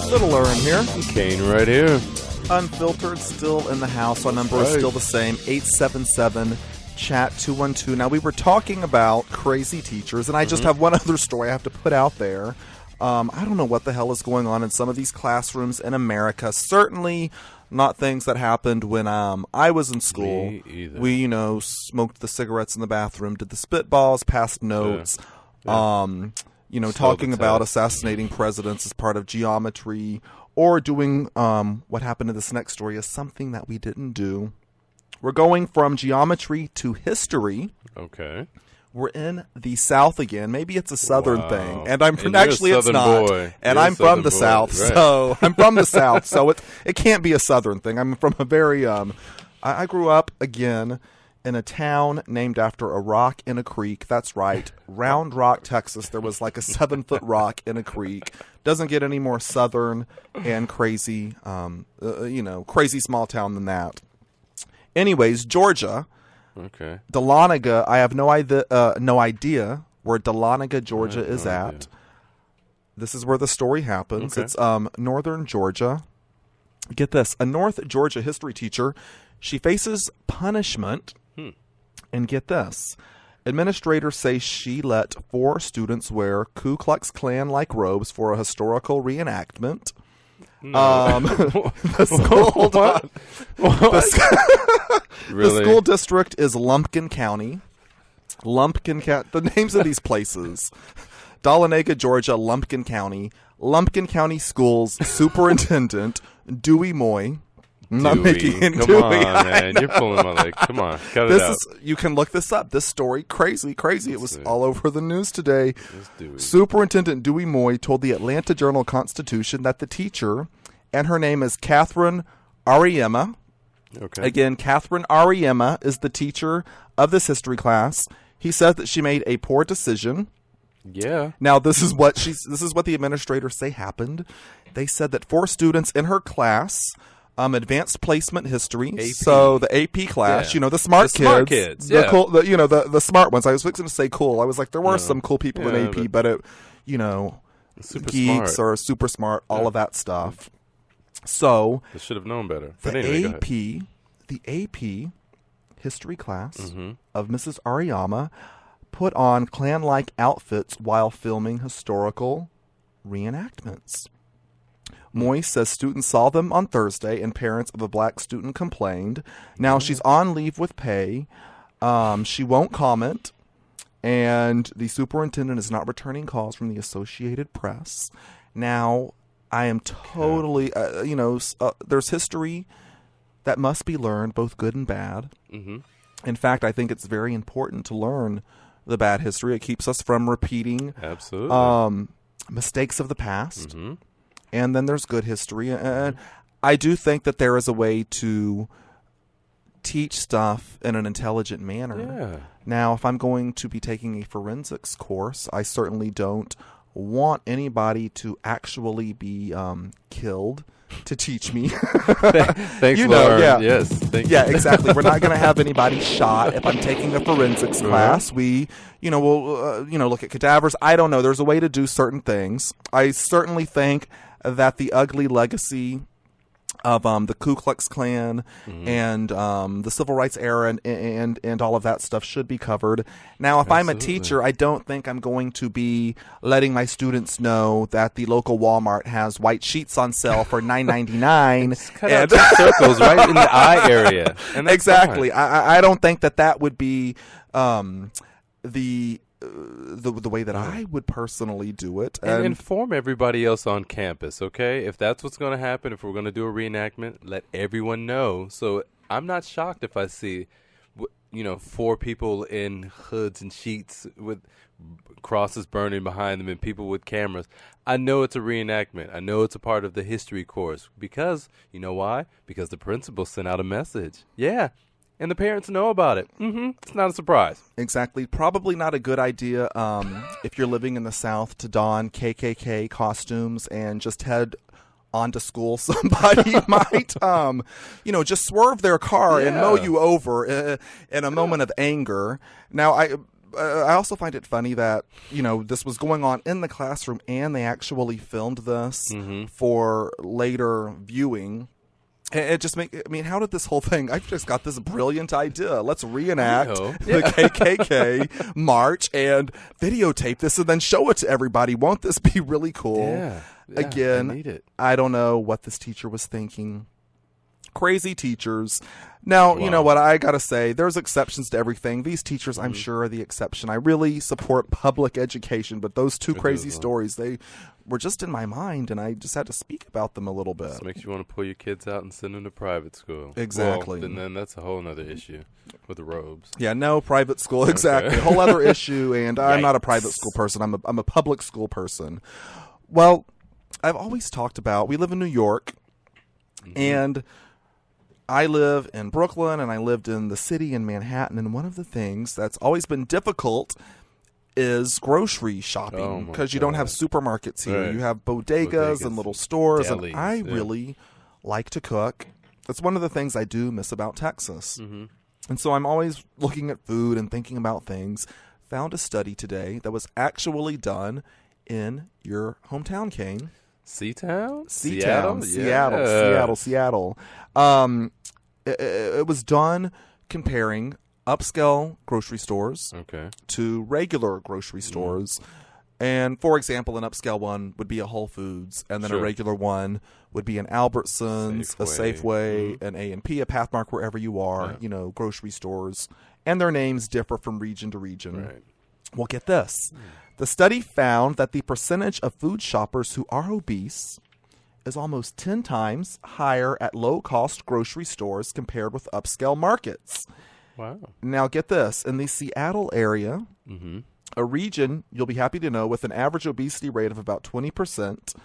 Fiddler in here. Kaine right here. Unfiltered still in the house. Our number is still the same, 877-CHAT-212. Now, we were talking about crazy teachers, and I just have one other story I have to put out there. I don't know what the hell is going on in some of these classrooms in America. Certainly not things that happened when I was in school. Me either. We, smoked the cigarettes in the bathroom, did the spitballs, passed notes, talking about assassinating presidents as part of geometry, or doing what happened in this next story is something that we didn't do. We're going from geometry to history. Okay. We're in the South again. Maybe it's a Southern thing, and actually it's not. Boy. And I'm from the South, so I'm from the South, so it can't be a Southern thing. I'm from a very I grew up again in a town named after a rock in a creek. That's right, Round Rock, Texas. There was like a 7-foot rock in a creek. Doesn't get any more Southern and crazy, crazy small town than that. Anyways, Georgia. Okay. Dahlonega, I have no idea where Dahlonega, Georgia is at. This is where the story happens. Okay. It's northern Georgia. Get this. A North Georgia history teacher, she faces punishment. And get this. Administrators say she let 4 students wear Ku Klux Klan-like robes for a historical reenactment. No. The school, hold on. Really? The school district is Lumpkin County. The names of these places. Dahlonega, Georgia, Lumpkin County. Lumpkin County Schools Superintendent Dewey Moy. I'm not making it Come Dewey. on, man. You're pulling my leg. Come on. Cut it out. You can look this up. This story, crazy. It was all over the news today. Dewey. Superintendent Dewey Moy told the Atlanta Journal-Constitution that the teacher, and her name is Catherine Ariema. Okay. Again, Catherine Ariema is the teacher of this history class. He says that she made a poor decision. Yeah. Now, this is what the administrators say happened. They said that 4 students in her class, advanced placement history, AP. so the AP class, the smart kids, yeah. the cool, the smart ones. I was fixing to say cool. I was like, there were some cool people in AP, but super geeks smart. or super smart, all of that stuff. So I should have known better. the But anyway, the AP history class of Mrs. Ariema put on Klan-like outfits while filming historical reenactments. Moy says students saw them on Thursday, and parents of a black student complained. Now, she's on leave with pay. She won't comment, and the superintendent is not returning calls from the Associated Press. Now, I am totally, there's history that must be learned, both good and bad. In fact, I think it's very important to learn the bad history. It keeps us from repeating mistakes of the past. And then there's good history. And I do think that there is a way to teach stuff in an intelligent manner. Yeah. Now, if I'm going to be taking a forensics course, I certainly don't want anybody to actually be killed to teach me. Thanks, Lauren. Yeah. Yes. Thank Yeah, you. exactly. We're not going to have anybody shot. If I'm taking a forensics class, we'll look at cadavers. I don't know. There's a way to do certain things. I certainly think that the ugly legacy of the Ku Klux Klan and the Civil Rights era and all of that stuff should be covered. Now, if I'm a teacher, I don't think I'm going to be letting my students know that the local Walmart has white sheets on sale for $9.99. Cut out 2 circles right in the eye area. And that's Exactly. fine. I don't think that would be the way that I would personally do it. And inform everybody else on campus, okay? If that's what's going to happen, if we're going to do a reenactment, let everyone know. So I'm not shocked if I see, 4 people in hoods and sheets with crosses burning behind them and people with cameras. I know it's a reenactment. I know it's a part of the history course because, you know why? Because the principal sent out a message. Yeah. And the parents know about it. It's not a surprise. Exactly. Probably not a good idea if you're living in the South to don KKK costumes and just head on to school. Somebody might, just swerve their car and mow you over in a moment of anger. Now, I also find it funny that, this was going on in the classroom and they actually filmed this for later viewing. It just how did this whole thing, I've just got this brilliant idea. Let's reenact the KKK march and videotape this and then show it to everybody. Won't this be really cool? Yeah, Again, I need it. I don't know what this teacher was thinking. Crazy teachers. Now, Wow. You know what, I gotta say, there's exceptions to everything. These teachers, I'm sure, are the exception. I really support public education, but those two crazy stories, they were just in my mind, and I just had to speak about them a little bit. This makes you want to pull your kids out and send them to private school. Exactly. Well, and then that's a whole other issue with the robes. Yeah, no, private school, exactly. A whole other issue, and I'm not a private school person. I'm a public school person. Well, I've always talked about, we live in New York, and I live in Brooklyn, and I lived in the city in Manhattan, and one of the things that's always been difficult is grocery shopping, because you don't have supermarkets here. Right. You have bodegas and little stores, delis, and I really like to cook. That's one of the things I do miss about Texas. And so I'm always looking at food and thinking about things. Found a study today that was actually done in your hometown, Kaine. Seatown? Seattle. It was done comparing upscale grocery stores to regular grocery stores. And, for example, an upscale one would be a Whole Foods, and then a regular one would be an Albertsons, a Safeway, an A&P, a Pathmark, wherever you are, grocery stores. And their names differ from region to region. Right. Well, get this. The study found that the percentage of food shoppers who are obese is almost 10 times higher at low-cost grocery stores compared with upscale markets. Wow. Now, get this. In the Seattle area, a region, you'll be happy to know, with an average obesity rate of about 20%,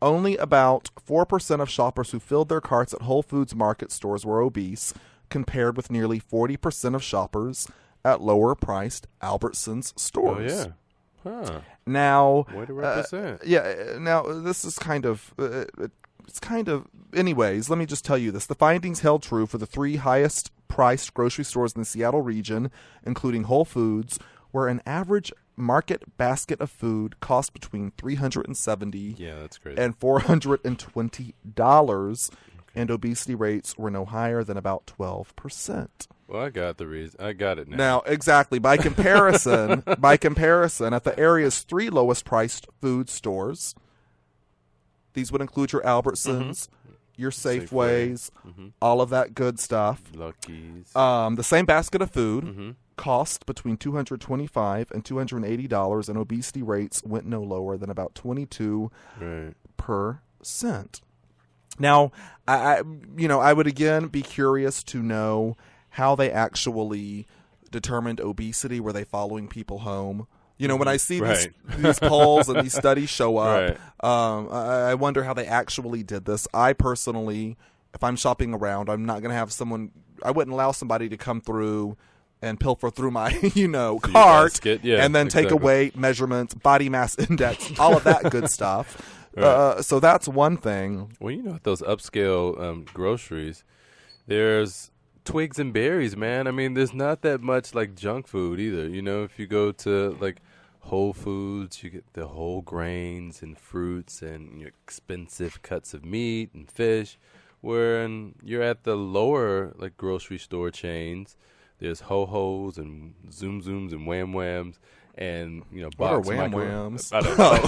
only about 4% of shoppers who filled their carts at Whole Foods market stores were obese, compared with nearly 40% of shoppers at lower-priced Albertsons stores. Oh, yeah. Huh. Now, Way to represent. now this is kind of, anyways, let me just tell you this. The findings held true for the 3 highest priced grocery stores in the Seattle region, including Whole Foods, where an average market basket of food cost between $370 that's crazy. and $420, and obesity rates were no higher than about 12%. Well, I got the reason. I got it now. Now, exactly. By comparison, at the area's 3 lowest priced food stores, these would include your Albertsons, your Safeways, all of that good stuff. Lucky's. The same basket of food cost between $225 and $280, and obesity rates went no lower than about 22%. Now, I would again be curious to know how they actually determined obesity. Were they following people home? When I see these polls and these studies show up, I wonder how they actually did this. I personally, if I'm shopping around, I'm not going to have I wouldn't allow somebody to come through and pilfer through my, cart and then take away measurements, body mass index, all of that good stuff. So that's one thing. Well, at those upscale groceries, there's twigs and berries, man. I mean, there's not that much like junk food either. If you go to like Whole Foods, you get the whole grains and fruits and expensive cuts of meat and fish. When you're at the lower like grocery store chains, there's Ho-Hos and Zoom Zooms and Wham Whams and what are Wham Whams? I don't know.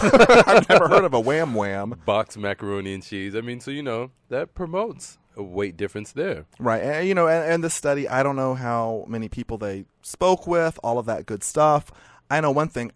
I've never heard of a Wham Wham. Boxed macaroni and cheese. I mean, so that promotes a weight difference there. Right. And, and the study, I don't know how many people they spoke with, all of that good stuff. I know one thing.